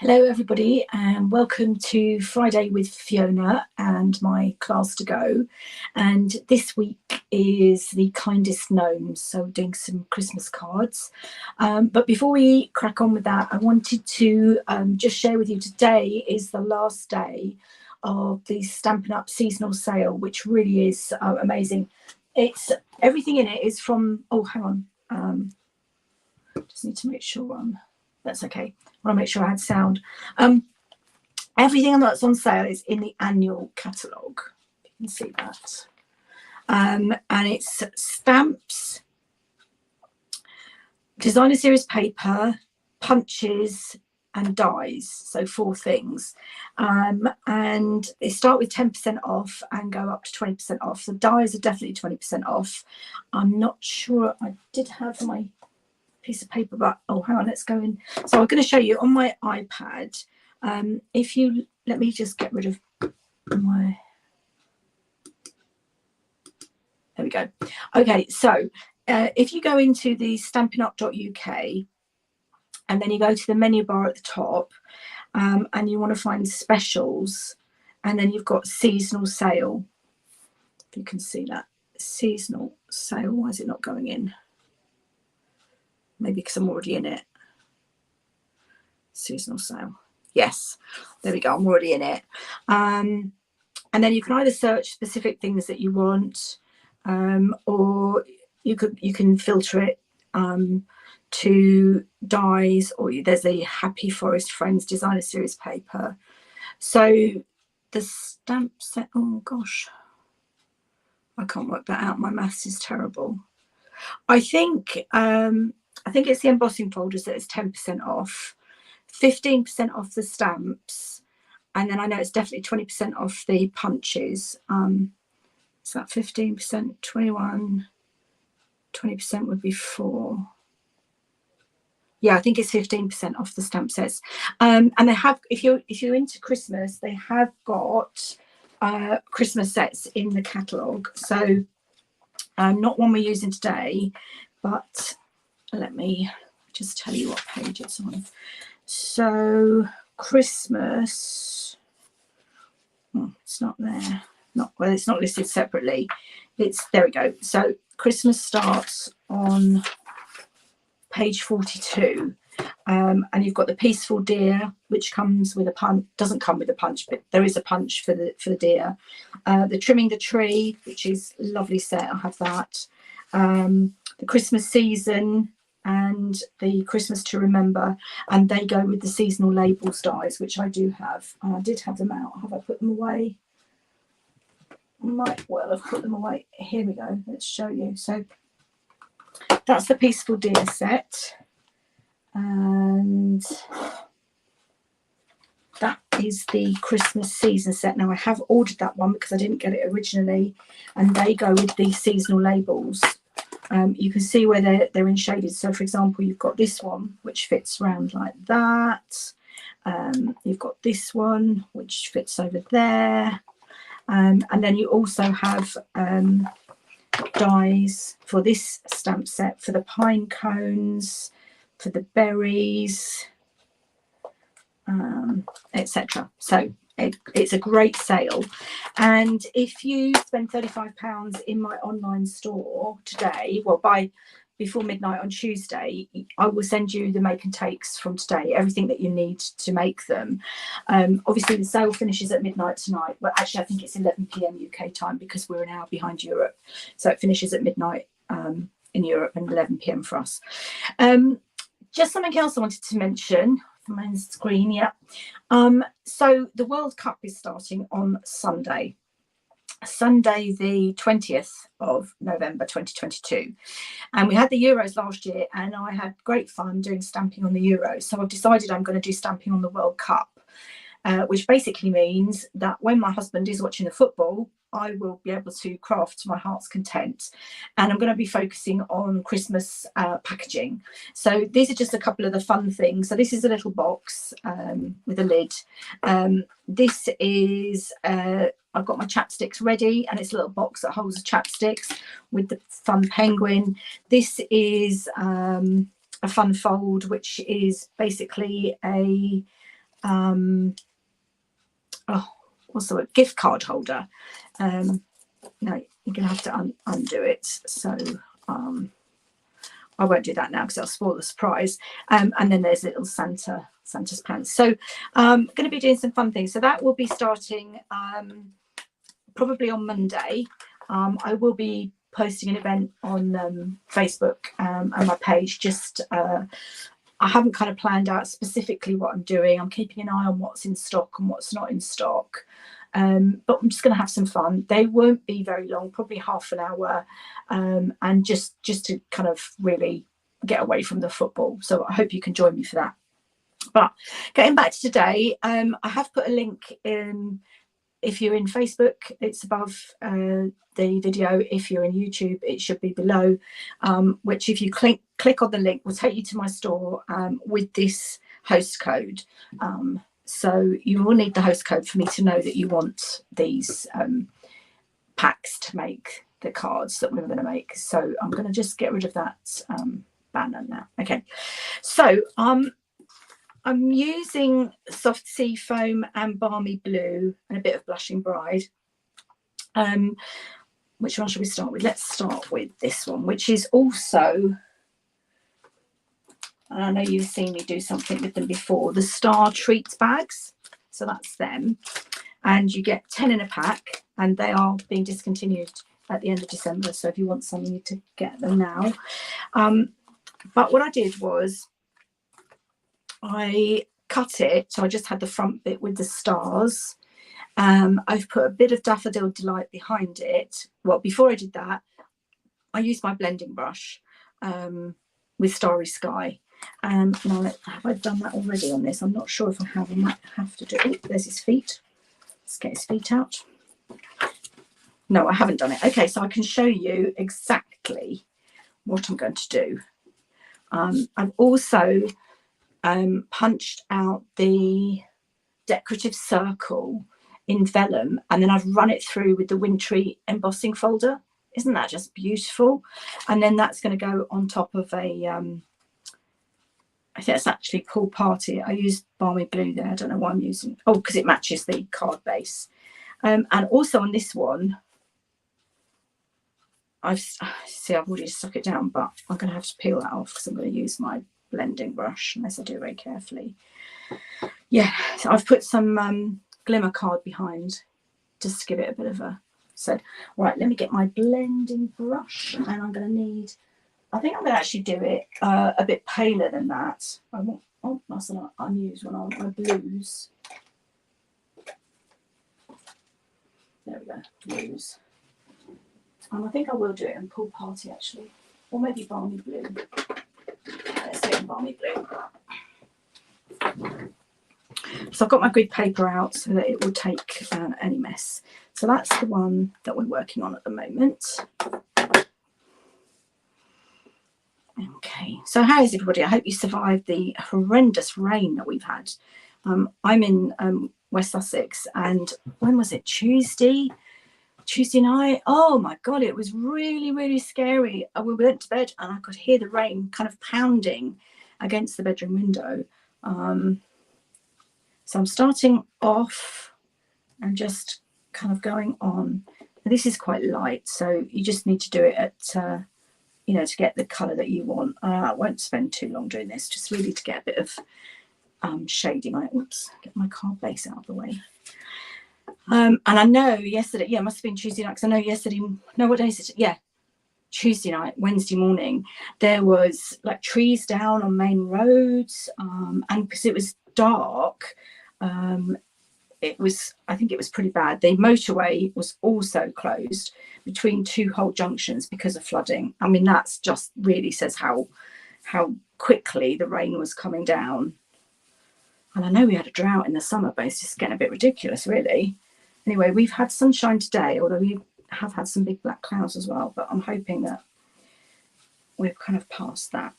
Hello everybody and welcome to Friday with Fiona and my class to go. And this week is the Kindest Gnomes, so doing some Christmas cards. But before we crack on with that, I wanted to just share with you today is the last day of the Stampin' Up seasonal sale, which really is amazing. It's everything in it is from, oh hang on, just need to make sure that's okay. I want to make sure I had sound. Everything that's on sale is in the annual catalogue. You can see that. And it's stamps, designer series paper, punches, and dies. So 4 things. And they start with 10% off and go up to 20% off. The dies are definitely 20% off. I'm not sure. I did have my piece of paper, but oh hang on, let's go in. So I'm going to show you on my iPad. If you let me just get rid of my, there we go. Okay, so if you go into the stampinup.uk and then you go to the menu bar at the top, and you want to find specials, and then you've got seasonal sale. If you can see that seasonal sale, why is it not going in? Maybe because I'm already in it. Seasonal sale. Yes, there we go. I'm already in it. And then you can either search specific things that you want, or you can filter it to dies, or there's a Happy Forest Friends designer series paper. So the stamp set. Oh gosh, I can't work that out. My maths is terrible. I think it's the embossing folders that is 10% off, 15% off the stamps, and then I know it's definitely 20% off the punches. So that 15%, 21, 20% would be 4. Yeah, I think it's 15% off the stamp sets. And they have, if you're into Christmas, they have got Christmas sets in the catalogue. So not one we're using today, but let me just tell you what page it's on. So Christmas, it's not there. Well, it's not listed separately. There we go. So Christmas starts on page 42. And you've got the Peaceful Deer, which comes with a punch, doesn't come with a punch, but there is a punch for the deer. The Trimming the Tree, which is a lovely set, I have that. The Christmas Season and the Christmas to Remember, and they go with the seasonal labels dies, which I do have. I did have them out. Have I put them away? Might well have put them away. Here we go. Let's show you. So that's the Peaceful Deer set. And that is the Christmas Season set. Now I have ordered that one because I didn't get it originally, and they go with the seasonal labels. You can see where they're in shaded. So for example, you've got this one which fits round like that. You've got this one which fits over there, and then you also have dies for this stamp set for the pine cones, for the berries, etc. So it's a great sale. And if you spend £35 in my online store today, well, before midnight on Tuesday, I will send you the make and takes from today, everything that you need to make them. Obviously the sale finishes at midnight tonight. Well, actually I think it's 11 p.m. UK time because we're an hour behind Europe, so it finishes at midnight in Europe and 11 p.m. for us. Just something else I wanted to mention from my screen, yeah. So the World Cup is starting on Sunday the 20th of November 2022, and we had the Euros last year, and I had great fun doing stamping on the Euros. So I've decided I'm going to do stamping on the World Cup, which basically means that when my husband is watching the football, I will be able to craft to my heart's content. And I'm going to be focusing on Christmas packaging. So these are just a couple of the fun things. So this is a little box with a lid. This is, I've got my chapsticks ready, and it's a little box that holds the chapsticks with the fun penguin. This is a fun fold, which is basically a what's the word, gift card holder. No, you're gonna have to undo it. So I won't do that now because I'll spoil the surprise. And then there's little Santa's pants. So I'm going to be doing some fun things. So that will be starting probably on Monday. I will be posting an event on Facebook and my page. Just I haven't kind of planned out specifically what I'm doing. I'm keeping an eye on what's in stock and what's not in stock. But I'm just going to have some fun. They won't be very long, probably half an hour, and just to kind of really get away from the football. So I hope you can join me for that. But getting back to today, I have put a link in. If you're in Facebook, it's above the video. If you're in YouTube, it should be below, which if you click on the link will take you to my store with this host code. So you will need the host code for me to know that you want these packs to make the cards that we're going to make. So I'm going to just get rid of that banner now. Okay, so I'm using soft sea foam and balmy blue and a bit of blushing bride. Which one should we start with? Let's start with this one, which is also, and I know you've seen me do something with them before, the Star Treats bags. So that's them. And you get 10 in a pack, and they are being discontinued at the end of December. So if you want some, you need to get them now. But what I did was I cut it. So I just had the front bit with the stars. I've put a bit of Daffodil Delight behind it. Well, before I did that, I used my blending brush with Starry Sky. Now, have I done that already on this? I'm not sure if I have. I might have to do it. Oh, there's his feet. Let's get his feet out. No, I haven't done it. Okay, so I can show you exactly what I'm going to do. I've also punched out the decorative circle in vellum, and then I've run it through with the Wintry embossing folder. Isn't that just beautiful? And then that's going to go on top of a I think it's actually Pool Party. I used balmy blue there. I don't know why I'm using, oh, because it matches the card base. And also on this one, I've already stuck it down, but I'm going to have to peel that off because I'm going to use my blending brush unless I do it very carefully. Yeah, so I've put some glimmer card behind just to give it a bit of a set. Right, let me get my blending brush, and I'm going to need, I think I'm going to actually do it a bit paler than that. I want, oh, that's an unused one on my blues. There we go, blues. And I think I will do it in Pool Party actually, or maybe balmy blue. Let's do it in balmy blue. So I've got my grid paper out so that it will take any mess. So that's the one that we're working on at the moment. Okay, so how is everybody? I hope you survived the horrendous rain that we've had. I'm in West Sussex, and when was it? Tuesday night. Oh my God, it was really, really scary. We went to bed and I could hear the rain kind of pounding against the bedroom window. So I'm starting off and just kind of going on. This is quite light, so you just need to do it at, you know, to get the colour that you want. I won't spend too long doing this, just really to get a bit of shading on it. Oops, get my card base out of the way. And I know yesterday, yeah, it must have been Tuesday night, because I know yesterday, no, what day is it? Yeah, Tuesday night, Wednesday morning, there was like trees down on main roads, and because it was dark, it was, I think it was pretty bad. The motorway was also closed between two whole junctions because of flooding. I mean, that's just really says how quickly the rain was coming down. And I know we had a drought in the summer, but it's just getting a bit ridiculous, really. Anyway, we've had sunshine today, although we have had some big black clouds as well, but I'm hoping that we're kind of past that.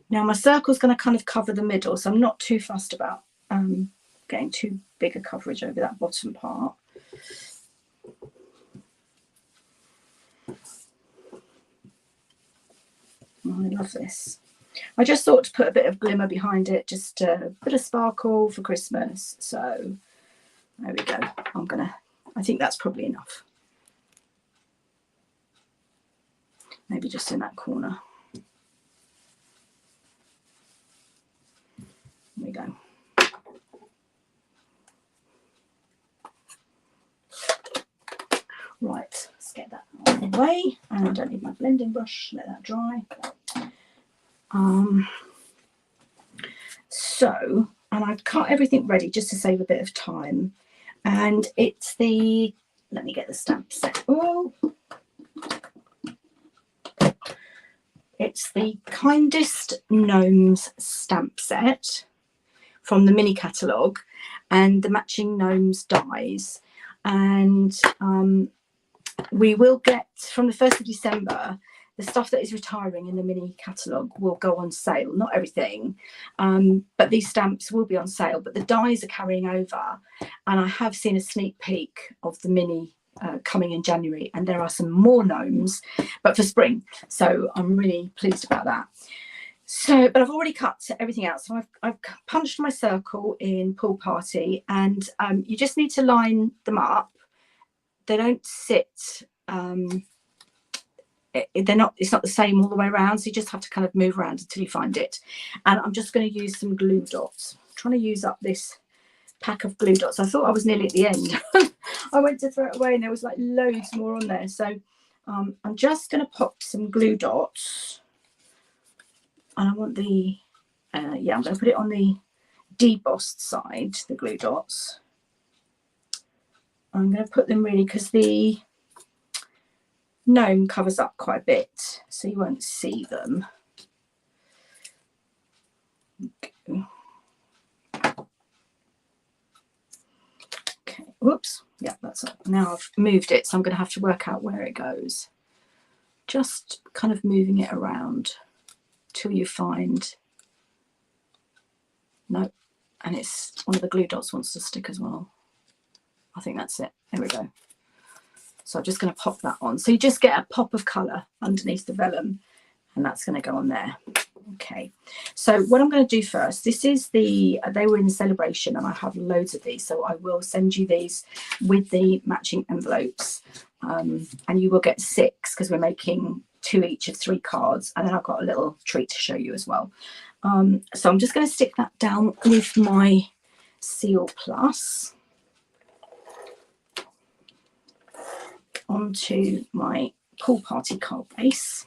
Now my circle's going to kind of cover the middle, so I'm not too fussed about getting too big a coverage over that bottom part. Oh, I love this. I just thought to put a bit of glimmer behind it, just a bit of sparkle for Christmas. So there we go. I think that's probably enough. Maybe just in that corner. There we go. Right, let's get that out of the way. And I don't need my blending brush, let that dry. So, and I've cut everything ready just to save a bit of time. And it's the, let me get the stamp set. Oh, it's the Kindest Gnomes stamp set from the mini catalogue, and the matching gnomes dies. And we will get, from the 1st of December, the stuff that is retiring in the mini catalogue will go on sale. Not everything, but these stamps will be on sale. But the dies are carrying over, and I have seen a sneak peek of the mini coming in January, and there are some more gnomes, but for spring. So I'm really pleased about that. So, but I've already cut everything out. So I've punched my circle in Pool Party, and you just need to line them up. They don't sit, it's not the same all the way around, so you just have to kind of move around until you find it. And I'm just going to use some glue dots. I'm trying to use up this pack of glue dots. I thought I was nearly at the end. I went to throw it away and there was like loads more on there. So I'm just going to pop some glue dots, and I want the yeah, I'm going to put it on the debossed side, the glue dots. I'm going to put them really, because the gnome covers up quite a bit, so you won't see them. Okay. Okay. Whoops. Yeah, that's it. Now I've moved it, so I'm going to have to work out where it goes. Just kind of moving it around till you find. No, and it's one of the glue dots wants to stick as well. I think that's it. There we go. So I'm just going to pop that on. So you just get a pop of colour underneath the vellum, and that's going to go on there. Okay. So what I'm going to do first, this is the, they were in celebration, and I have loads of these. So I will send you these with the matching envelopes, and you will get 6, because we're making 2 each of 3 cards. And then I've got a little treat to show you as well. So I'm just going to stick that down with my Seal Plus onto my Pool Party card base.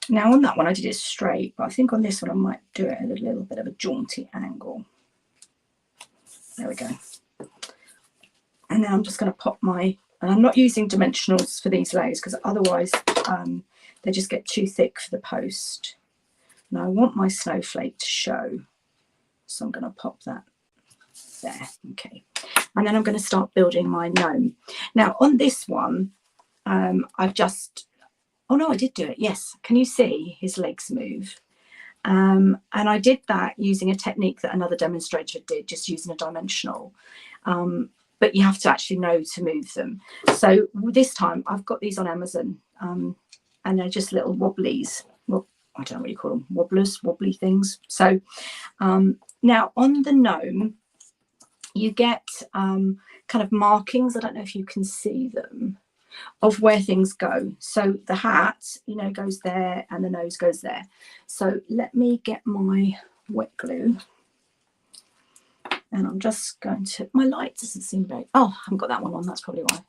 Now on that one I did it straight, but I think on this one I might do it at a little bit of a jaunty angle. There we go. And then I'm just going to pop my, and I'm not using dimensionals for these layers because otherwise they just get too thick for the post. Now I want my snowflake to show, so I'm going to pop that there. Okay, and then I'm going to start building my gnome. Now on this one, I've just, oh no, I did do it. Yes, can you see his legs move? And I did that using a technique that another demonstrator did, just using a dimensional. But you have to actually know to move them. So this time I've got these on Amazon, and they're just little wobblies. Well, I don't know what you call them, wobblers, wobbly things. So now on the gnome, you get kind of markings. I don't know if you can see them, of where things go. So the hat, you know, goes there, and the nose goes there. So let me get my wet glue, and I'm just going to, my light doesn't seem very, oh, I haven't got that one on, that's probably why.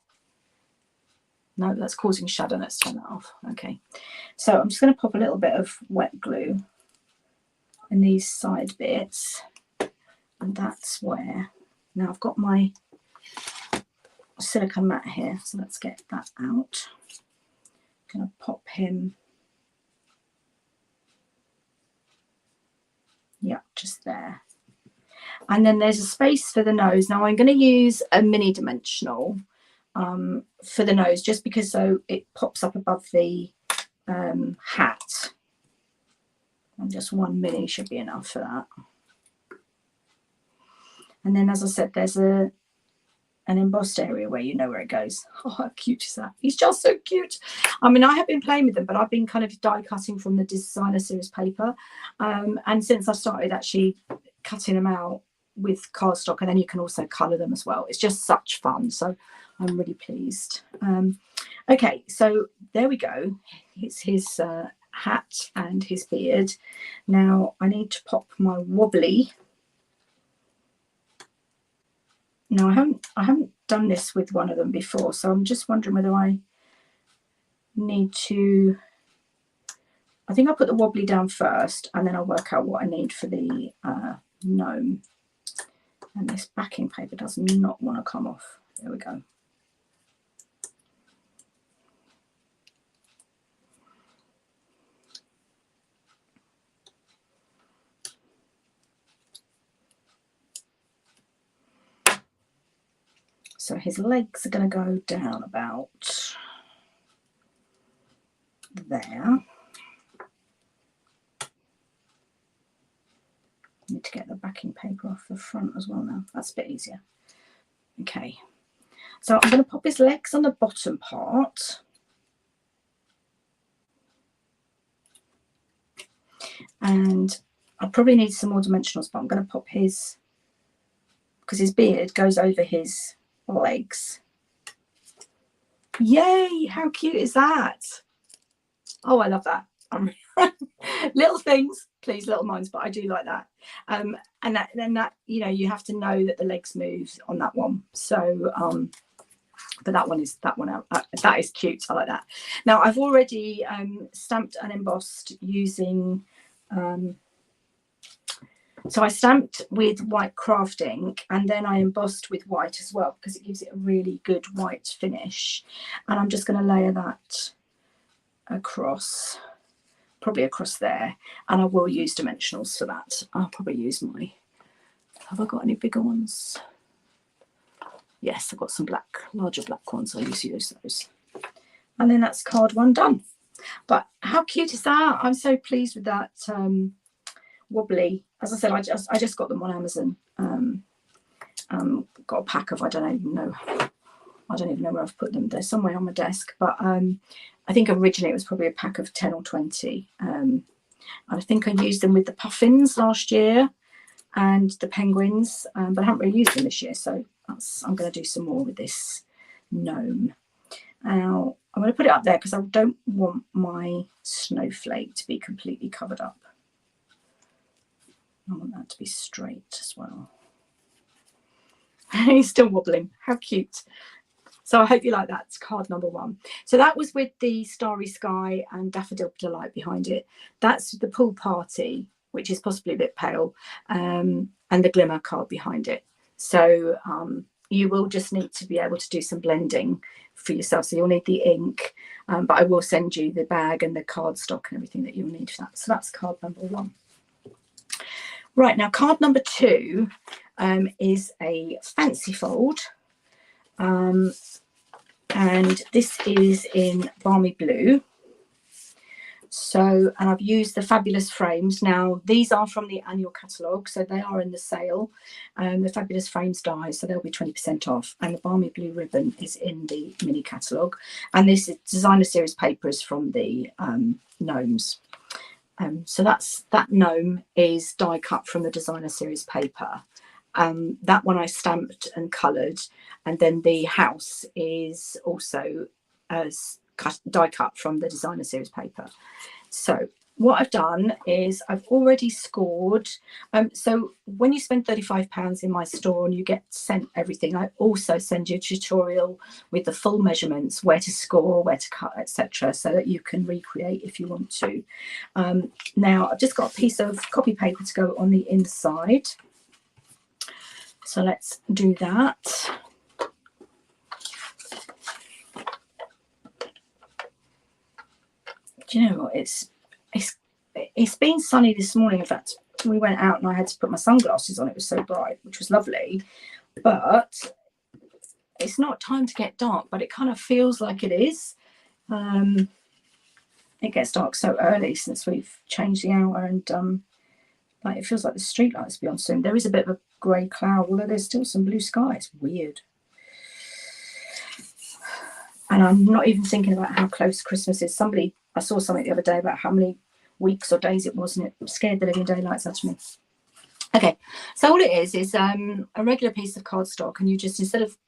No, that's causing shadow. Let's turn that off. Okay, so I'm just going to pop a little bit of wet glue in these side bits, and that's where, now I've got my silicone mat here, so let's get that out. I'm going to pop him, yeah, just there. And then there's a space for the nose. Now I'm going to use a mini dimensional for the nose, just because so it pops up above the hat, and just 1 mini should be enough for that. And then, as I said, there's an embossed area where you know where it goes. Oh, how cute is that? He's just so cute. I mean, I have been playing with them, but I've been kind of die cutting from the designer series paper. And since I started actually cutting them out with cardstock, and then you can also colour them as well. It's just such fun. So I'm really pleased. Okay, so there we go. It's his hat and his beard. Now I need to pop my wobbly. Now I haven't done this with one of them before, so I'm just wondering whether I need to. I think I'll put the wobbly down first, and then I'll work out what I need for the gnome. And this backing paper does not want to come off. There we go. So his legs are going to go down about there. Need to get the backing paper off the front as well now. That's a bit easier. Okay. So I'm going to pop his legs on the bottom part. And I probably need some more dimensionals, but I'm going to pop his, because his beard goes over his legs. Yay, how cute is that? Oh, I love that. Little things, please, little minds, but I do like that. And then that, you know, you have to know that the legs move on that one. So but that one that is cute. I like that. Now I've already stamped and embossed using so I stamped with white craft ink, and then I embossed with white as well, because it gives it a really good white finish. And I'm just going to layer that across, probably across there, and I will use dimensionals for that. I'll probably use my, have I got any bigger ones? Yes, I've got some black, larger black ones. I'll use those. And then that's card one done. But how cute is that? I'm so pleased with that wobbly. As I said, I just got them on Amazon. Got a pack of, I don't even know where I've put them. They're somewhere on my desk, but I think originally it was probably a pack of 10 or 20. I think I used them with the puffins last year and the penguins, but I haven't really used them this year, so I'm going to do some more with this gnome. Now I'm going to put it up there because I don't want my snowflake to be completely covered up. I want that to be straight as well. He's still wobbling. How cute. So I hope you like that. It's card number one. So that was with the Starry Sky and Daffodil Delight behind it. That's the Pool Party, which is possibly a bit pale, and the Glimmer card behind it. So you will just need to be able to do some blending for yourself. So you'll need the ink, but I will send you the bag and the cardstock and everything that you'll need for that. So that's card number one. Right, now card number two is a fancy fold. And this is in Balmy Blue. So, and I've used the fabulous frames. Now, these are from the annual catalogue, so they are in the sale. The fabulous frames dies, so they'll be 20% off. And the Balmy Blue ribbon is in the mini catalogue. And this is designer series papers from the gnomes. So that gnome is die cut from the designer series paper. That one I stamped and coloured, and then the house is also die cut from the designer series paper. So what I've done is I've already scored. So when you spend £35 in my store and you get sent everything, I also send you a tutorial with the full measurements, where to score, where to cut, etc., so that you can recreate if you want to. Now I've just got a piece of copy paper to go on the inside. So let's do that. Do you know what? It's been sunny this morning. In fact, we went out and I had to put my sunglasses on. It was so bright, which was lovely. But it's not time to get dark, but it kind of feels like it is. It gets dark so early since we've changed the hour, and like it feels like the street lights will be on soon. There is a bit of a grey cloud, although there's still some blue sky. It's weird. And I'm not even thinking about how close Christmas is. I saw something the other day about how many weeks or days it was, and it scared the living daylights out of me. Okay, so all it is a regular piece of cardstock, and you just, instead of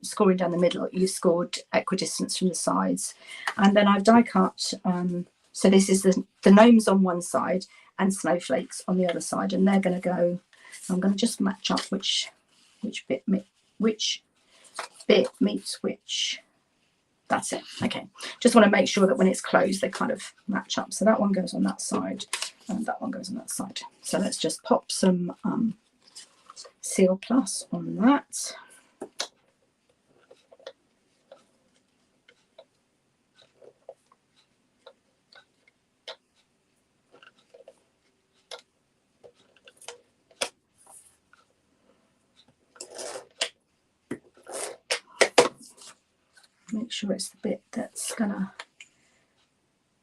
scoring down the middle, you scored equidistance from the sides. And then I've die cut, so this is the gnomes on one side and snowflakes on the other side, and they're going to go, I'm going to just match up which bit meets which. That's it. Okay, just want to make sure that when it's closed they kind of match up. So that one goes on that side and that one goes on that side. So let's just pop some Seal Plus on that. Make sure it's the bit that's gonna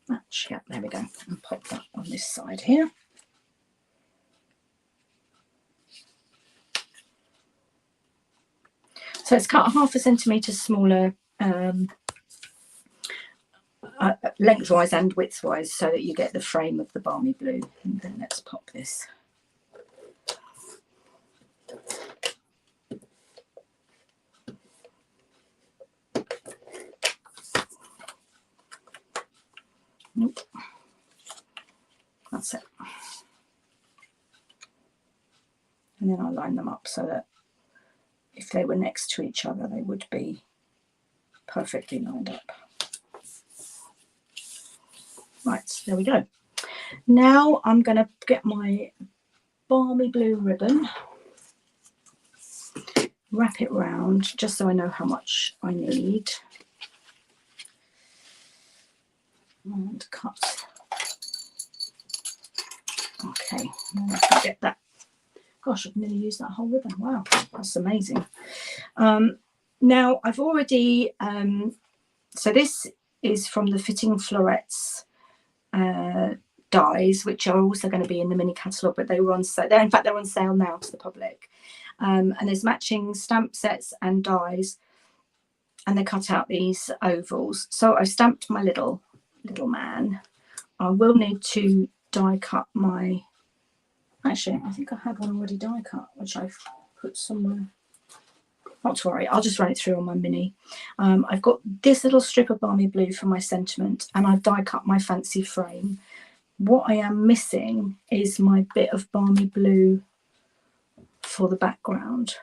match. Yeah, there we go. And pop that on this side here. So it's cut 0.5 centimetre smaller lengthwise and widthwise, so that you get the frame of the balmy blue. And then let's pop this. Nope. That's it. And then I'll line them up so that if they were next to each other, they would be perfectly lined up. Right, there we go. Now I'm going to get my balmy blue ribbon, wrap it round just so I know how much I need, and cut. Okay, now I can get that. Gosh, I've nearly used that whole ribbon. Wow, that's amazing. Now I've already, so this is from the Fitting Florets dies, which are also going to be in the mini catalogue, but they were on sale. In fact, they're on sale now to the public. And there's matching stamp sets and dies, and they cut out these ovals. So I stamped my little man. I will need to die cut my, actually I think I had one already die cut, which I've put somewhere. Not to worry, I'll just run it through on my mini. I've got this little strip of balmy blue for my sentiment, and I've die cut my fancy frame. What I am missing is my bit of balmy blue for the background.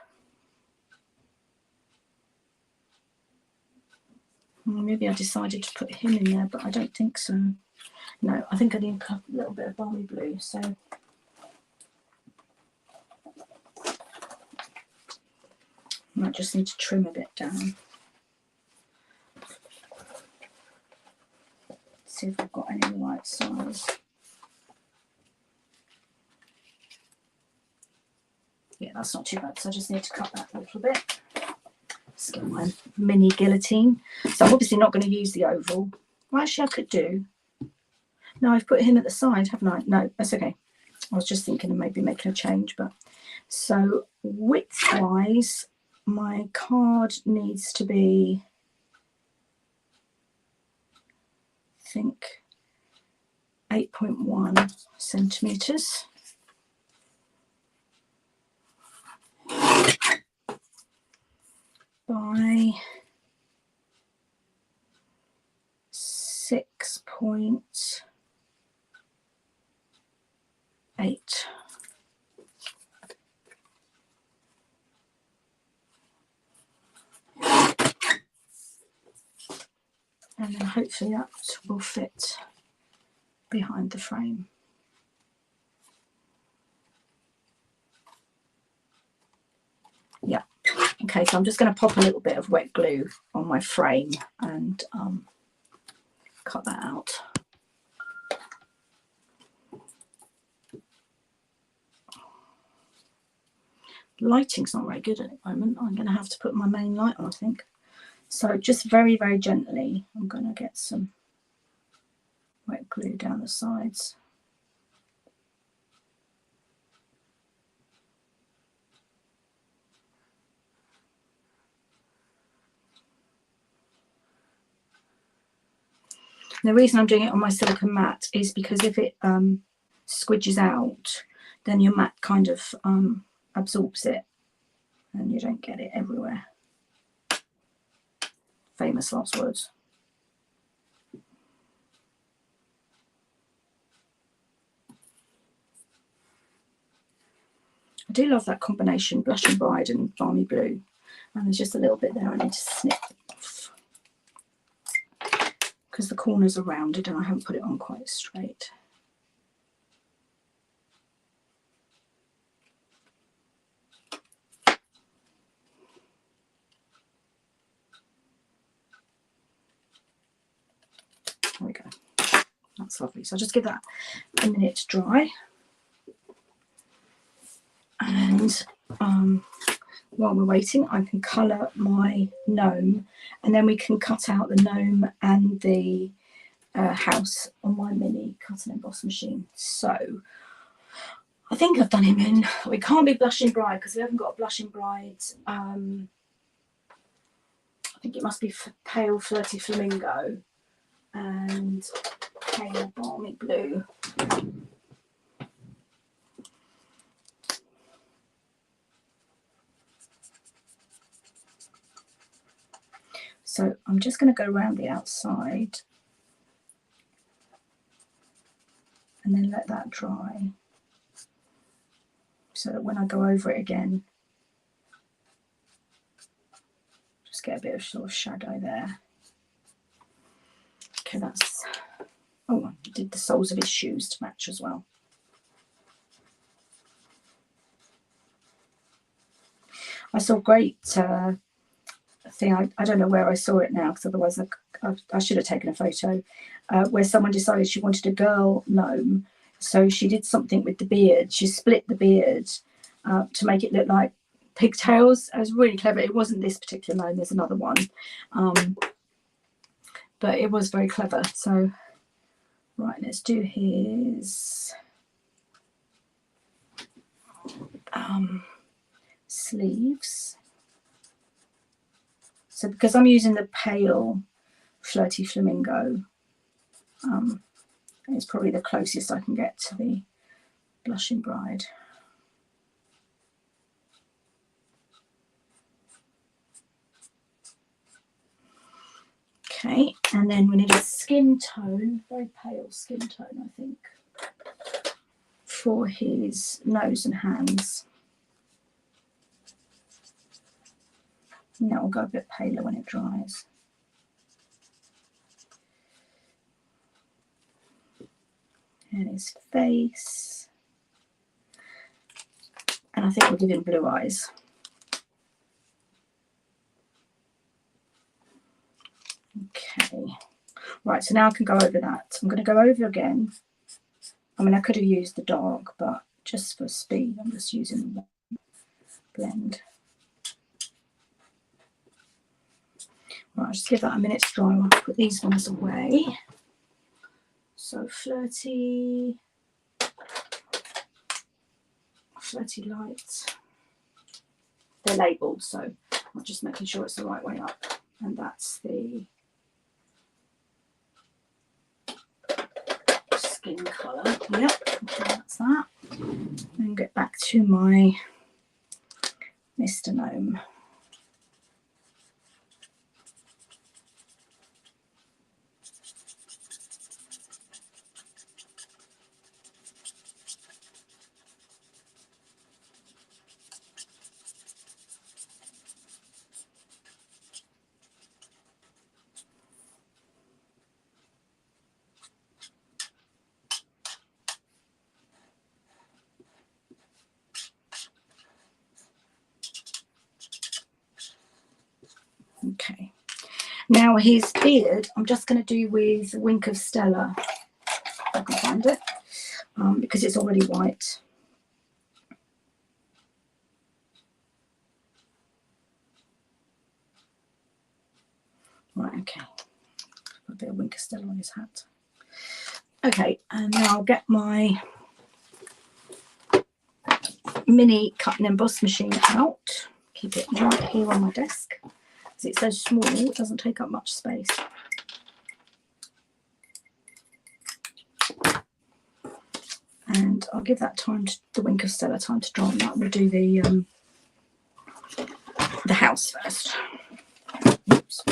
Maybe I decided to put him in there, but I don't think so. No, I think I need a little bit of balmy blue. So I might just need to trim a bit down. See if I've got any right size. Yeah, that's not too bad. So I just need to cut that a little bit. Let's get my mini guillotine. So I'm obviously not going to use the oval. Well, actually, I could do. No, I've put him at the side, haven't I? No, that's okay. I was just thinking of maybe making a change, but so width-wise, my card needs to be, I think, 8.1 centimetres. By 6.8. And then hopefully that will fit behind the frame. Yeah. Okay, so I'm just going to pop a little bit of wet glue on my frame and cut that out. Lighting's not very good at the moment. I'm going to have to put my main light on, I think. So just very, very gently, I'm going to get some wet glue down the sides. The reason I'm doing it on my silicone mat is because if it squidges out, then your mat kind of absorbs it and you don't get it everywhere. Famous last words. I do love that combination, Blushing Bride and Balmy Blue. And there's just a little bit there I need to snip off because the corners are rounded and I haven't put it on quite straight. There we go. That's lovely. So I'll just give that a minute to dry. And while we're waiting, I can colour my gnome, and then we can cut out the gnome and the house on my mini cut and emboss machine. So I think I've done him in. We can't be Blushing Bride because we haven't got a Blushing Bride. I think it must be Pale Flirty Flamingo and Pale Balmy Blue. So I'm just going to go around the outside and then let that dry so that when I go over it again, just get a bit of sort of shadow there. Okay, that's, oh, I did the soles of his shoes to match as well. I saw a great thing, I don't know where I saw it now because otherwise I should have taken a photo, where someone decided she wanted a girl gnome, so she did something with the beard. She split the beard to make it look like pigtails. It was really clever. It wasn't this particular gnome, there's another one, but it was very clever. So right, let's do his sleeves. So because I'm using the Pale Flirty Flamingo, it's probably the closest I can get to the Blushing Bride. Okay, and then we need a skin tone, very pale skin tone, I think, for his nose and hands. Yeah, I'll go a bit paler when it dries. And his face. And I think we'll give him blue eyes. Okay. Right, so now I can go over that. I'm going to go over again. I mean, I could have used the dark, but just for speed, I'm just using the blend. Right, I'll just give that a minute to dry. I'll put these ones away. So Flirty Light. They're labelled, so I'm just making sure it's the right way up. And that's the skin colour. Yep, okay, that's that. Then get back to my Mr. Gnome. Okay, now his beard I'm just going to do with Wink of Stella, if I can find it, because it's already white. Right, okay, put a bit of Wink of Stella on his hat. Okay, and now I'll get my mini cut and emboss machine out. Keep it right here on my desk. It's so small, it doesn't take up much space. And I'll give that time to the Wink of Stella time to dry on that. We'll do the house first. Oops.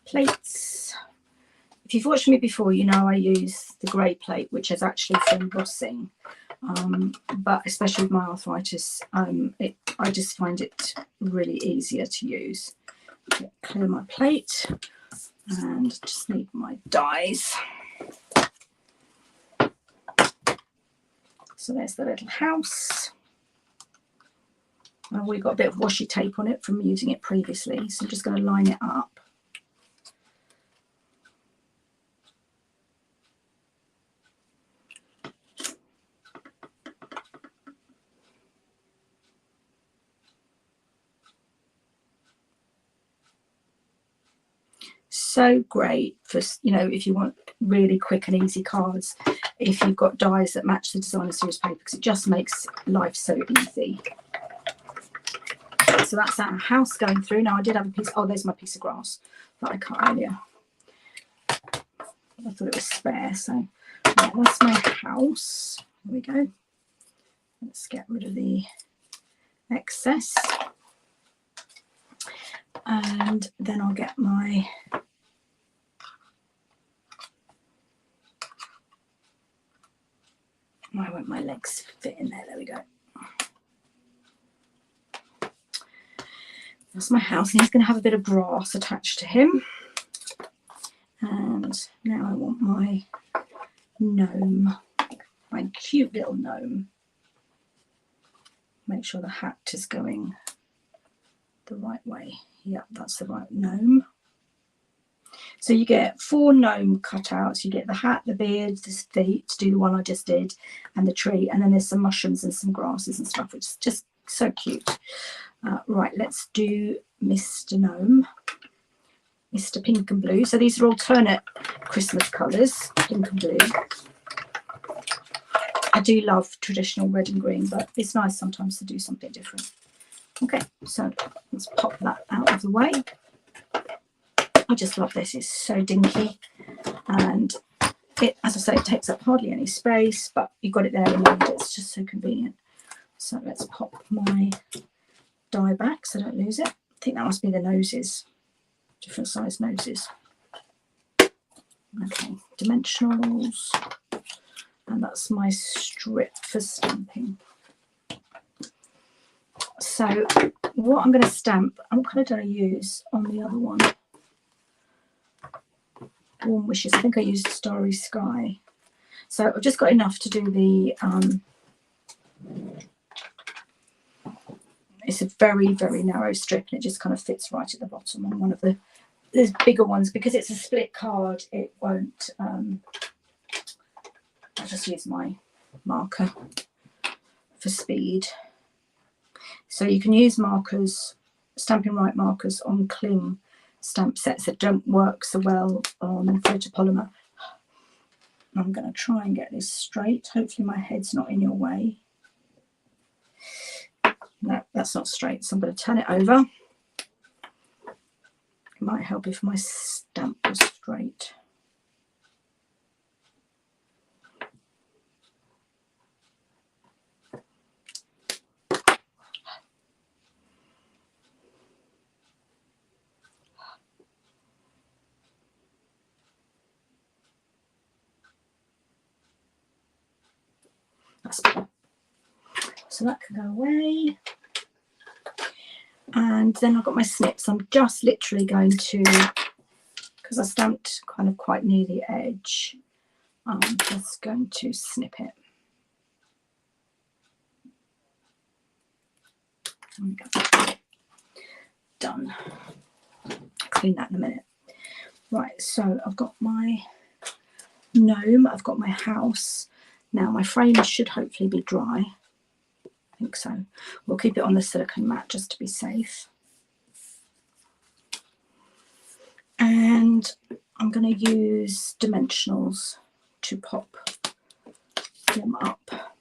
Plates. If you've watched me before, you know I use the grey plate, which is actually for embossing. But especially with my arthritis, I just find it really easier to use. Clear my plate and just need my dies. So there's the little house. I've already got a bit of washi tape on it from using it previously, so I'm just going to line it up. So great for, you know, if you want really quick and easy cards, if you've got dies that match the designer series paper, because it just makes life so easy. So that's our house going through. Now I did have a piece, oh, there's my piece of grass that I cut earlier. I thought it was spare, so yeah, that's my house. There we go. Let's get rid of the excess. And then I'll get my why won't my legs fit in there? There we go. That's my house, and he's going to have a bit of grass attached to him. And now I want my gnome, my cute little gnome. Make sure the hat is going the right way. Yep, that's the right gnome. So you get 4 gnome cutouts. You get the hat, the beard, the feet, to do the one I just did, and the tree. And then there's some mushrooms and some grasses and stuff, which is just so cute. Right, let's do Mr. Gnome, Mr. Pink and Blue. So these are alternate Christmas colours, pink and blue. I do love traditional red and green, but it's nice sometimes to do something different. Okay, so let's pop that out of the way. I just love this, it's so dinky, and it, as I say, it takes up hardly any space, but you've got it there in the end. It's just so convenient. So let's pop my die back so I don't lose it. I think that must be the noses, different size noses. Okay, dimensionals, and that's my strip for stamping. So what I'm going to stamp, what colour did I use on the other one? Warm Wishes. I think I used Starry Sky. So I've just got enough to do the it's a very, very narrow strip, and it just kind of fits right at the bottom on one of the bigger ones. Because it's a split card, it won't I'll just use my marker for speed. So you can use markers, Stampin' Right markers on cling stamp sets that don't work so well on photopolymer. I'm going to try and get this straight. Hopefully my head's not in your way. No, that's not straight, so I'm going to turn it over. It might help if my stamp was straight. That's better. So that can go away. And then I've got my snips. I'm just literally going to, because I stamped kind of quite near the edge, I'm just going to snip it. There we go. Done. Clean that in a minute. Right, so I've got my gnome, I've got my house. Now my frame should hopefully be dry. I think so. We'll keep it on the silicone mat just to be safe. And I'm going to use dimensionals to pop them up.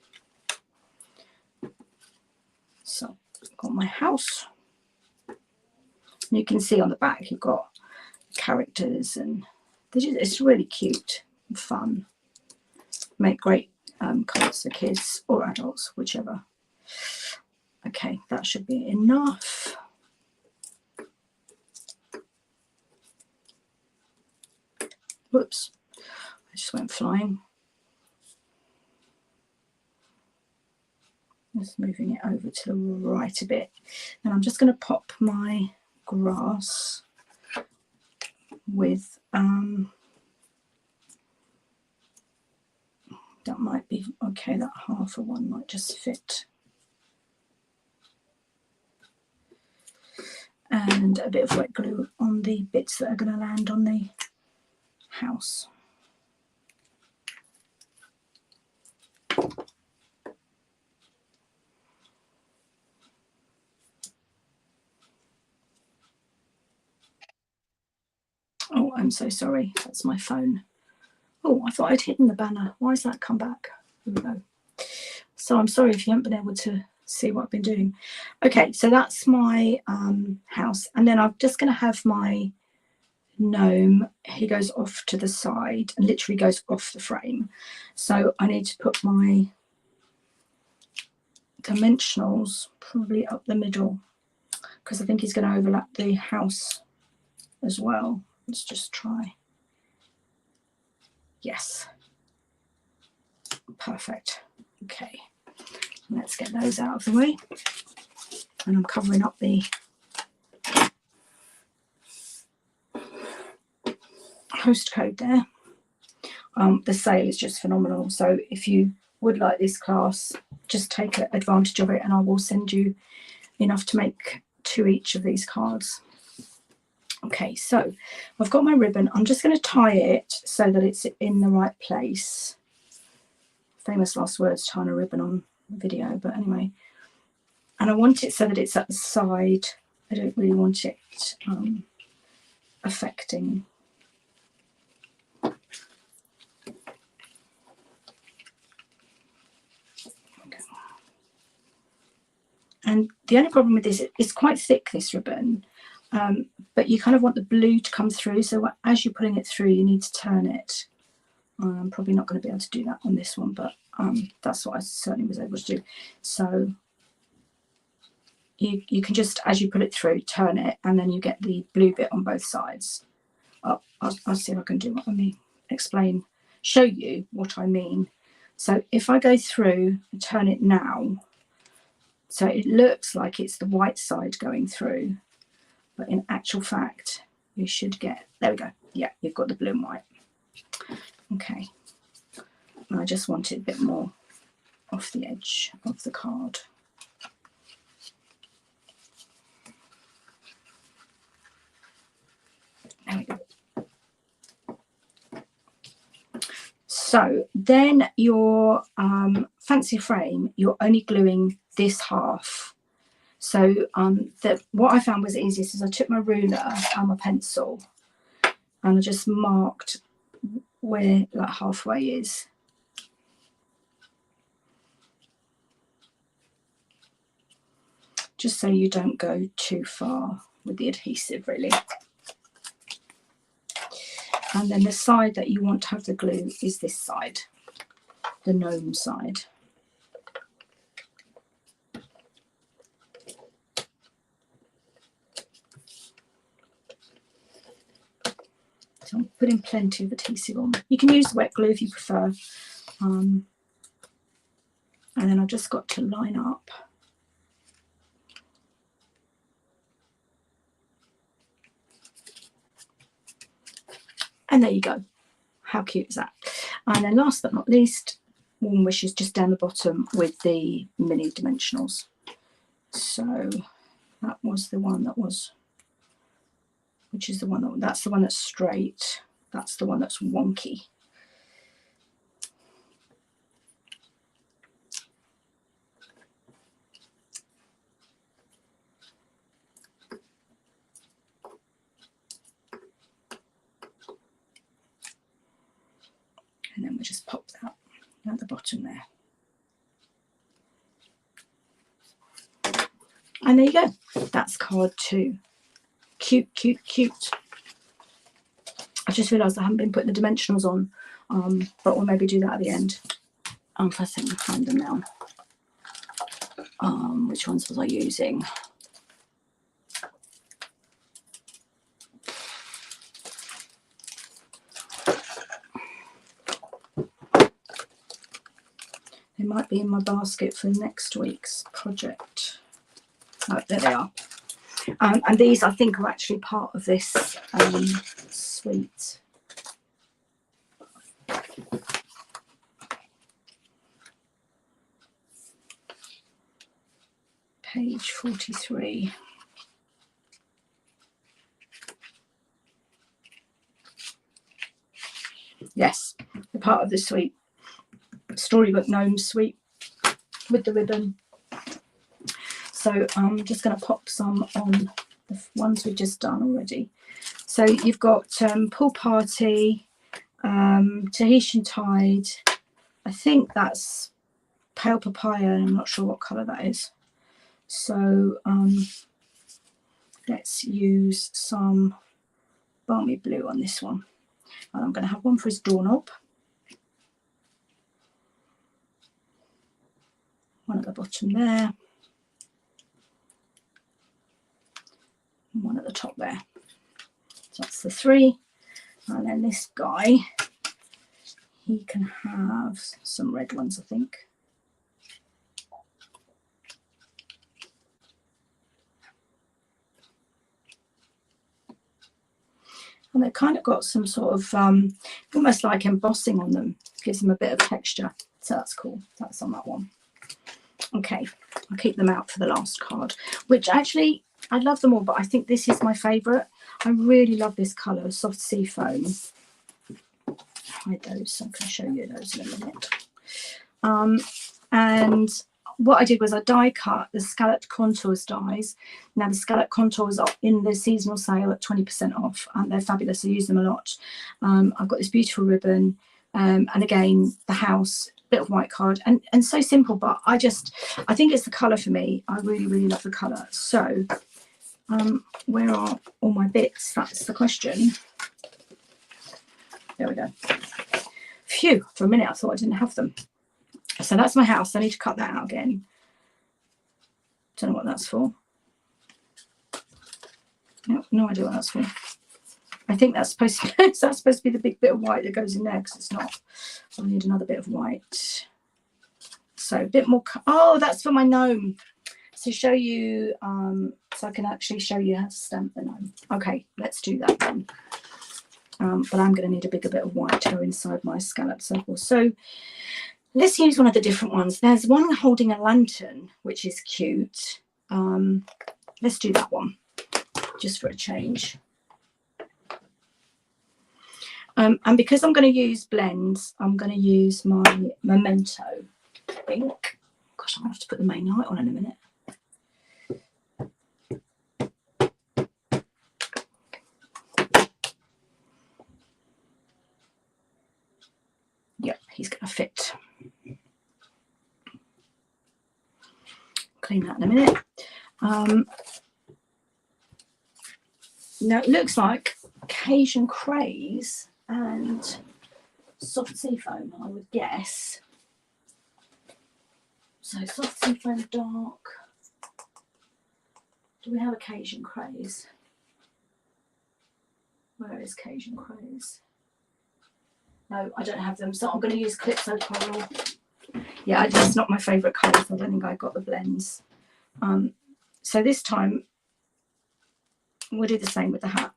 So I've got my house. And you can see on the back you've got characters and It's really cute and fun. Make great cards for kids or adults, whichever. Okay, that should be enough. Whoops, I just went flying. Just moving it over to the right a bit. And I'm just going to pop my grass with, that might be, okay, that half of one might just fit. And a bit of wet glue on the bits that are going to land on the house. Oh, I'm so sorry. That's my phone. Oh, I thought I'd hidden the banner. Why has that come back? Here we go. So I'm sorry if you haven't been able to see what I've been doing. Okay, so that's my house. And then I'm just going to have my gnome. He goes off to the side and literally goes off the frame. So I need to put my dimensionals probably up the middle, because I think he's going to overlap the house as well. Let's just try. Yes. Perfect. Okay. Let's get those out of the way. And I'm covering up the host code there. The sale is just phenomenal. So if you would like this class, just take advantage of it, and I will send you enough to make 2 each of these cards. Okay, so I've got my ribbon. I'm just going to tie it so that it's in the right place. Famous last words, tying a ribbon on video, but anyway. And I want it so that it's at the side. I don't really want it affecting. And the only problem with this, it's quite thick, this ribbon, but you kind of want the blue to come through. So as you're putting it through, you need to turn it. I'm probably not going to be able to do that on this one, but that's what I certainly was able to do. So you can just, as you put it through, turn it, and then you get the blue bit on both sides. I'll see if I can do what I mean, show you what I mean. So if I go through and turn it now, so it looks like it's the white side going through, but in actual fact, you should get, there we go. Yeah, you've got the blue and white. Okay. And I just want it a bit more off the edge of the card. There we go. So then your fancy frame, you're only gluing this half. So what I found was easiest is I took my ruler and my pencil, and I just marked where like halfway is. Just so you don't go too far with the adhesive, really. And then the side that you want to have the glue is this side, the gnome side. So I'm putting plenty of adhesive on. You can use wet glue if you prefer. And then I've just got to line up. And there you go. How cute is that? And then last but not least, Warm Wishes just down the bottom with the mini dimensionals. So that was the one that was, which is the one that's the one that's straight. That's the one that's wonky. And then we just pop that at the bottom there. And there you go. That's card 2. Cute, cute, cute. I just realised I haven't been putting the dimensionals on, but we'll maybe do that at the end. If I think I find them now. Which ones was I using? They might be in my basket for next week's project. Oh, there they are. And these, I think, are actually part of this suite. Page 43. Yes, they're part of the suite. Storybook Gnomes suite with the ribbon. So I'm just going to pop some on the ones we've just done already. So you've got Pool Party, Tahitian Tide. I think that's Pale Papaya, and I'm not sure what colour that is. So let's use some Balmy Blue on this one. And I'm going to have one for his doorknob. One at the bottom there. And one at the top there. So that's the 3. And then this guy, he can have some red ones, I think. And they've kind of got some sort of almost like embossing on them. Gives them a bit of texture. So that's cool. That's on that one. Okay, I'll keep them out for the last card, which actually, I love them all, but I think this is my favourite. I really love this colour, soft sea foam. Hide those, I can show you those in a minute. And what I did was I die cut the Scalloped Contours dies. Now the Scalloped Contours are in the seasonal sale at 20% off, and they're fabulous. I use them a lot. I've got this beautiful ribbon, and again the house, bit of white card, and so simple, but I think it's the colour for me. I really love the colour. So where are all my bits? That's the question. There we go. Phew, for a minute I thought I didn't have them. So that's my house. I need to cut that out again. Don't know what that's for. No idea what that's for. I think that's supposed to be the big bit of white that goes in there, because it's not. I need another bit of white. So a bit more. Oh, that's for my gnome. To show you, so I can actually show you how to stamp the gnome. Okay, let's do that then. But I'm going to need a bigger bit of white to go inside my scallop circle. So let's use one of the different ones. There's one holding a lantern, which is cute. Let's do that one, just for a change. And because I'm going to use blends, I'm going to use my Memento ink. Gosh, I'm going to have to put the main light on in a minute. Yep, he's going to fit. Clean that in a minute. Now it looks like Cajun Craze and soft sea foam, I would guess. So soft sea foam dark. Do we have a Cajun Craze? Where is Cajun Craze? No, I don't have them, so I'm going to use Calypso Coral. Yeah, it's not my favourite colour, so I don't think I got the blends. So this time we'll do the same with the hat.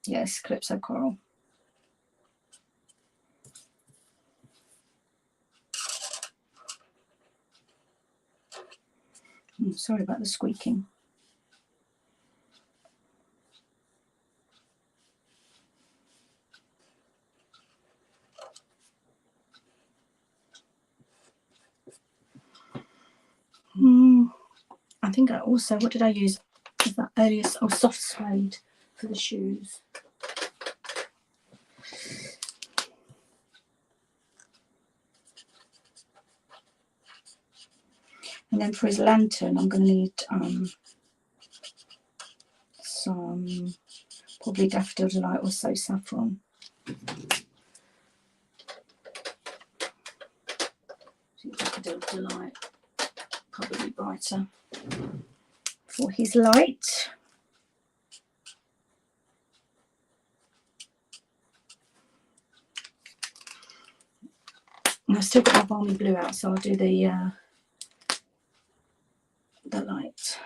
Yes, Calypso Coral. Sorry about the squeaking. I think I also, what did I use? Was that earliest? Oh, soft suede for the shoes. And then for his lantern, I'm going to need Probably Daffodil Delight or So Saffron. Daffodil Delight, probably brighter for his light. And I've still got my balmy blue out, so I'll do the light.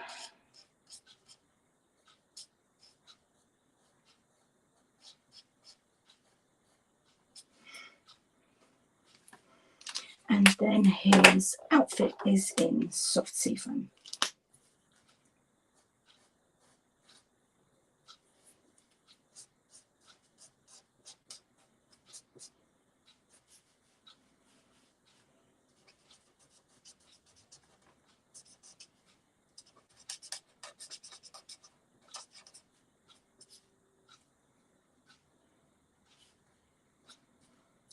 And then his outfit is in Soft Seafoam.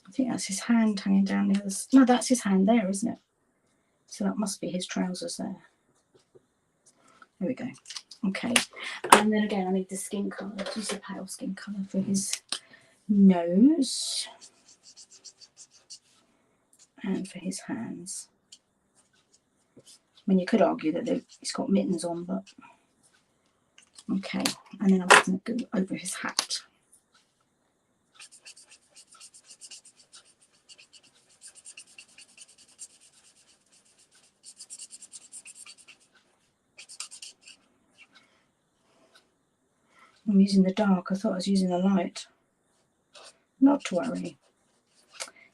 I think that's his hand hanging down the other side. No, that's his hand there, isn't it? So that must be his trousers there. There we go. Okay. And then again, I need the skin colour. Use the pale skin colour for his nose. And for his hands. I mean, you could argue that he's got mittens on, but... Okay. And then I'm going to go over his hat. I'm using the dark. I thought I was using the light. Not to worry.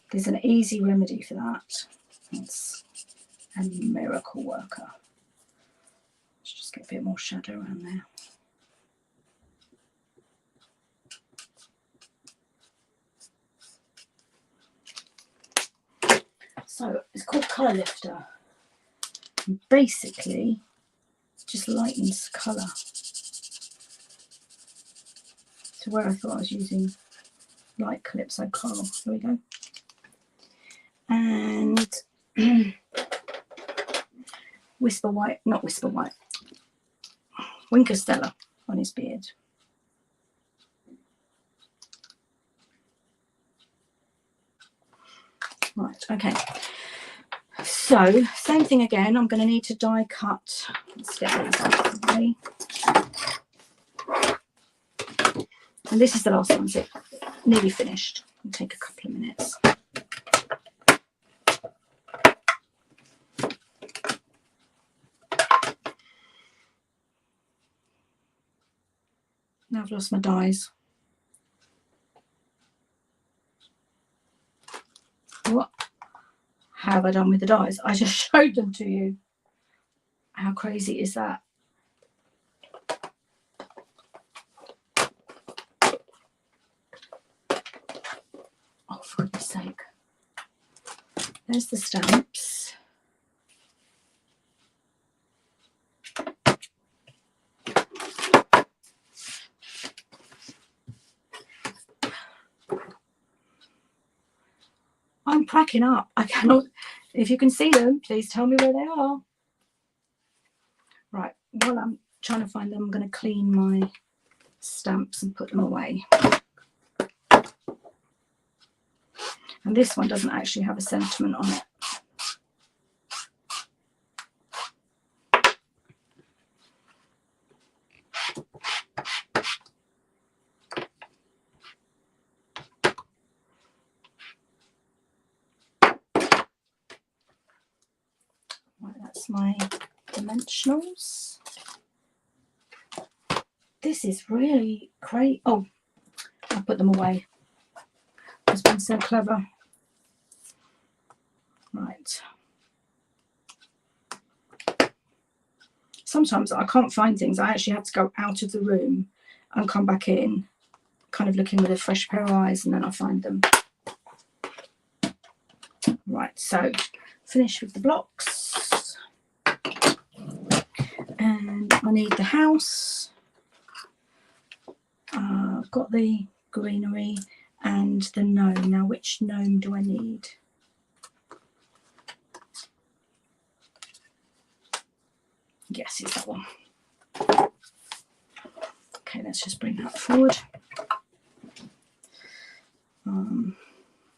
There's an easy remedy for that. It's a miracle worker. Let's just get a bit more shadow around there. So it's called Colour Lifter. And basically, just lightens colour to where I thought I was using light Calypso Coral. There we go. And Whisper White, not Whisper White, Winker Stella on his beard. Right, okay. So, same thing again. I'm going to need to die cut. Let's get these out of the way. And this is the last one, so nearly finished. It'll take a couple of minutes. Now I've lost my dies. What have I done with the dies? I just showed them to you. How crazy is that? Oh, for goodness sake. There's the stamps. I'm cracking up. I cannot, if you can see them, please tell me where they are. Right, while I'm trying to find them, I'm going to clean my stamps and put them away. And this one doesn't actually have a sentiment on it. Right, that's my dimensionals. This is really great. Oh, I put them away. It's been so clever. Right. Sometimes I can't find things. I actually have to go out of the room and come back in, kind of looking with a fresh pair of eyes, and then I find them. Right, so finish with the blocks. And I need the house. I've got the greenery and the gnome. Now, which gnome do I need? Yes, it's that one. Okay, let's just bring that forward.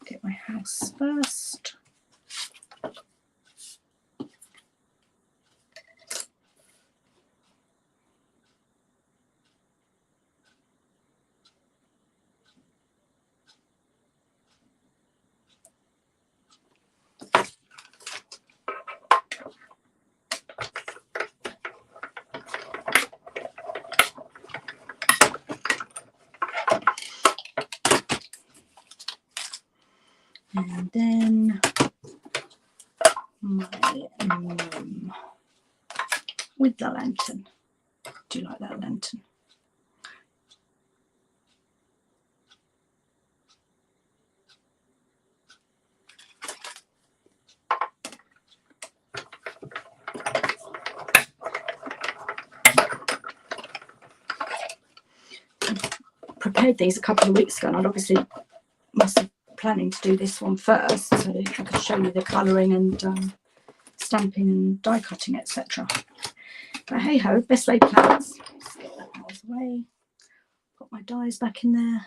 Get my house first. And then my gnome with the lantern. Do you like that lantern? Prepared these a couple of weeks ago, and I'd obviously must have planning to do this one first so that I could show you the colouring and stamping and die cutting, etc. But hey ho, best laid plans. Let's get that out of the way. Put my dies back in there.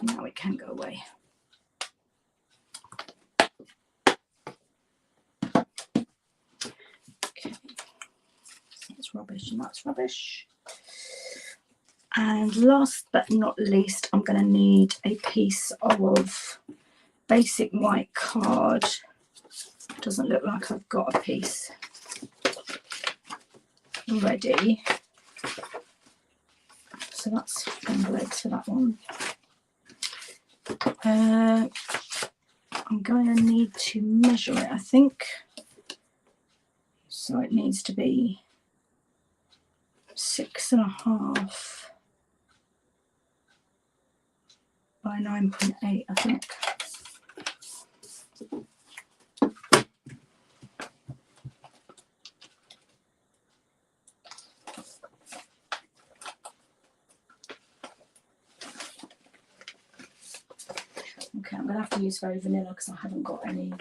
Now it can go away. Okay, that's rubbish and that's rubbish. And last but not least, I'm going to need a piece of basic white card. Doesn't look like I've got a piece ready. So that's envelopes for that one. I'm going to need to measure it, I think. So it needs to be 6.5 by 9.8, I think. Okay, I'm going to have to use very vanilla because I haven't got any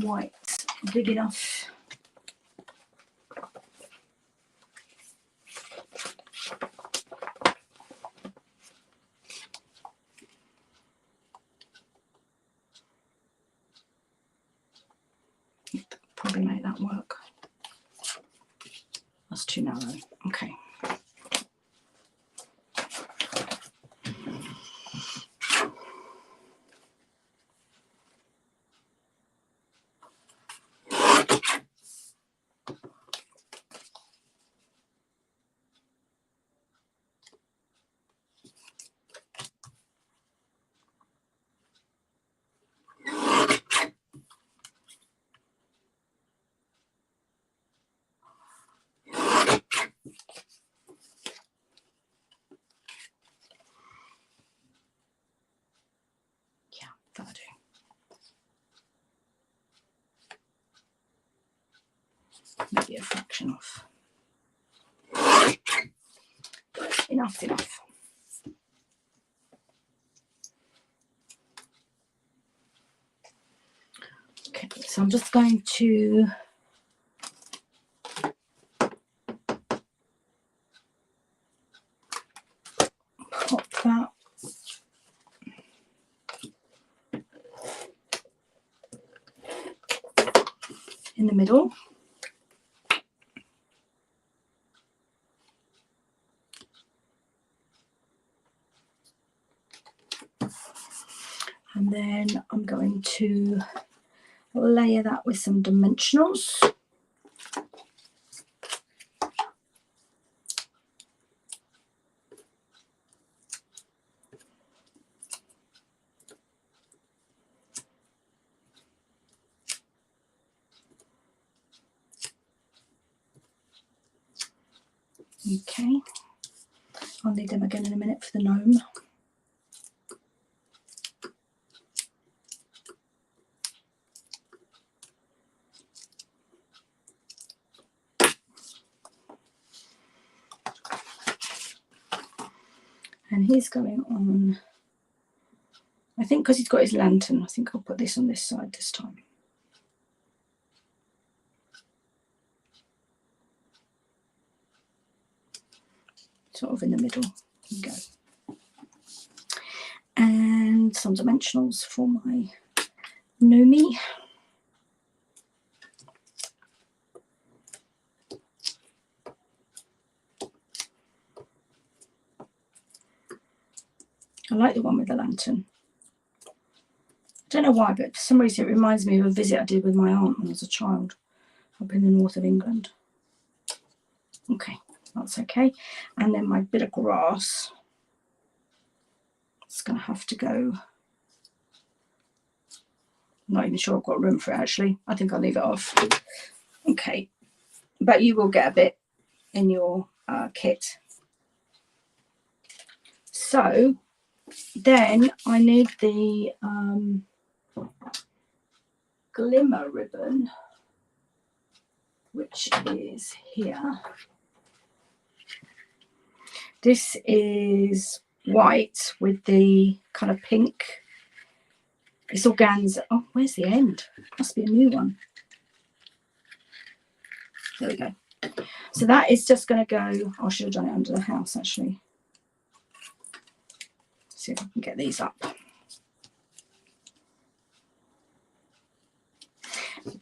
white big enough. Probably make that work. That's too narrow. Okay. That'll do. Maybe a fraction off. Enough's enough. Okay, so I'm just going to pop that in the middle. And then I'm going to layer that with some dimensionals. Okay, I'll need them again in a minute for the gnome. And he's going on, I think because he's got his lantern, I think I'll put this on this side this time. sort of in the middle. There we go. And some dimensionals for my Gnomey. I like the one with the lantern. I don't know why, but for some reason it reminds me of a visit I did with my aunt when I was a child up in the north of England. Okay, that's okay. And then my bit of grass, it's going to have to go. I'm not even sure I've got room for it, actually. I think I'll leave it off. Okay, but you will get a bit in your kit. So then I need the glimmer ribbon, which is here. This is white with the kind of pink. It's organza. Oh, where's the end? Must be a new one. There we go. So that is just going to go. I should have done it under the house, actually. See if I can get these up.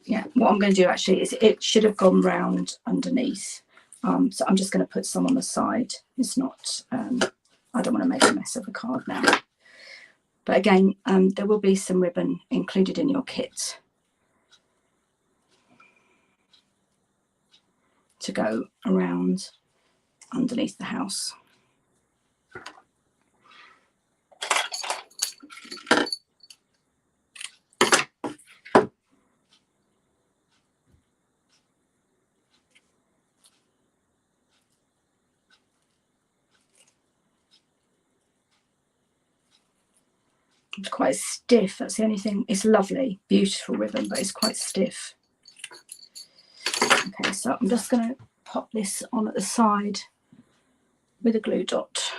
Yeah, what I'm going to do actually is it should have gone round underneath. So I'm just going to put some on the side. It's not, I don't want to make a mess of the card now. But again, there will be some ribbon included in your kit to go around underneath the house. It's quite stiff, that's the only thing. It's lovely, beautiful ribbon, but it's quite stiff. Okay, so I'm just going to pop this on at the side with a glue dot.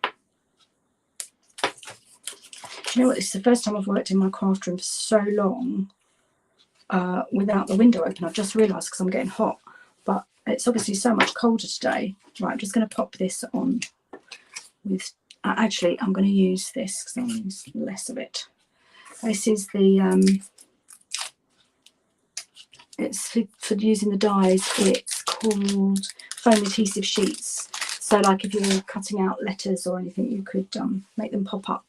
Do you know what, this is the first time I've worked in my craft room for so long without the window open. I've just realised because I'm getting hot, but it's obviously so much colder today. Right, I'm just going to pop this on with, actually I'm going to use this because I'll use less of it. This is the, it's for using the dies, it's called foam adhesive sheets. So like if you're cutting out letters or anything, you could make them pop up.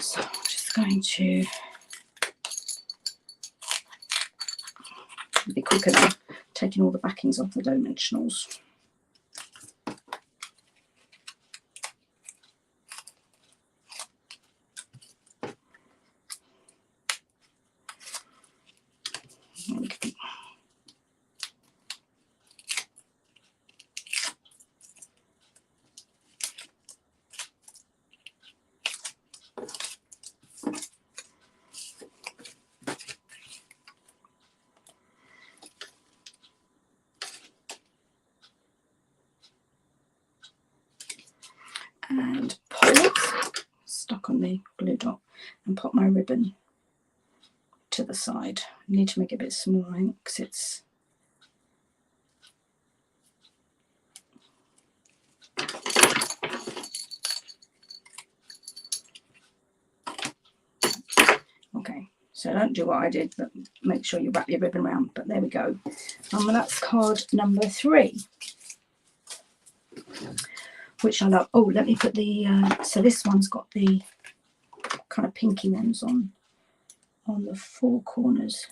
So I'm just going to, a bit quicker now, taking all the backings off the dimensionals. There we go. And pop it, stuck on the glue dot, and pop my ribbon to the side. I need to make it a bit smaller, I think, because it's okay. So don't do what I did, but make sure you wrap your ribbon around. But there we go. And that's card number 3, which I love. Oh, let me put the so this one's got the kind of pinky ones on the 4 corners.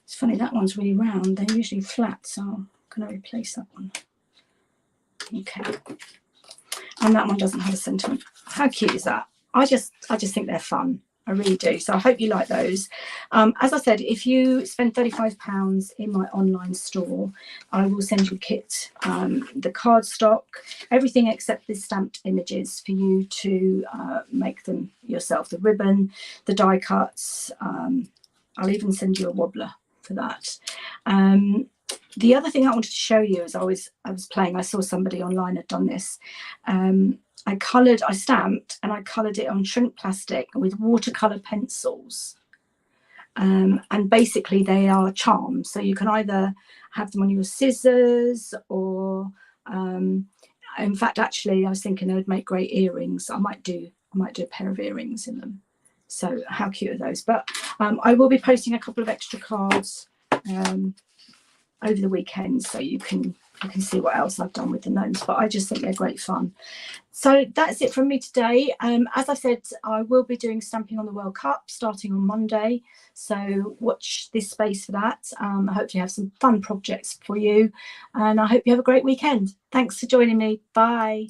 It's funny, that one's really round. They're usually flat, so I'm going to replace that one. Okay. And that one doesn't have a sentiment. How cute is that? I just think they're fun. I really do. So I hope you like those. As I said, if you spend £35 in my online store, I will send you a kit, the cardstock, everything except the stamped images for you to make them yourself. The ribbon, the die cuts. I'll even send you a wobbler for that. The other thing I wanted to show you as I was playing, I saw somebody online had done this. I stamped and I coloured it on shrink plastic with watercolour pencils. And basically they are charms. So you can either have them on your scissors or, in fact, actually, I was thinking they would make great earrings. I might do a pair of earrings in them. So how cute are those? But I will be posting a couple of extra cards over the weekend, so you can see what else I've done with the gnomes. But I just think they're great fun. So that's it from me today. As I said, I will be doing stamping on the World Cup starting on Monday, so watch this space for that. I hope you have some fun projects for you, and I hope you have a great weekend. Thanks for joining me. Bye.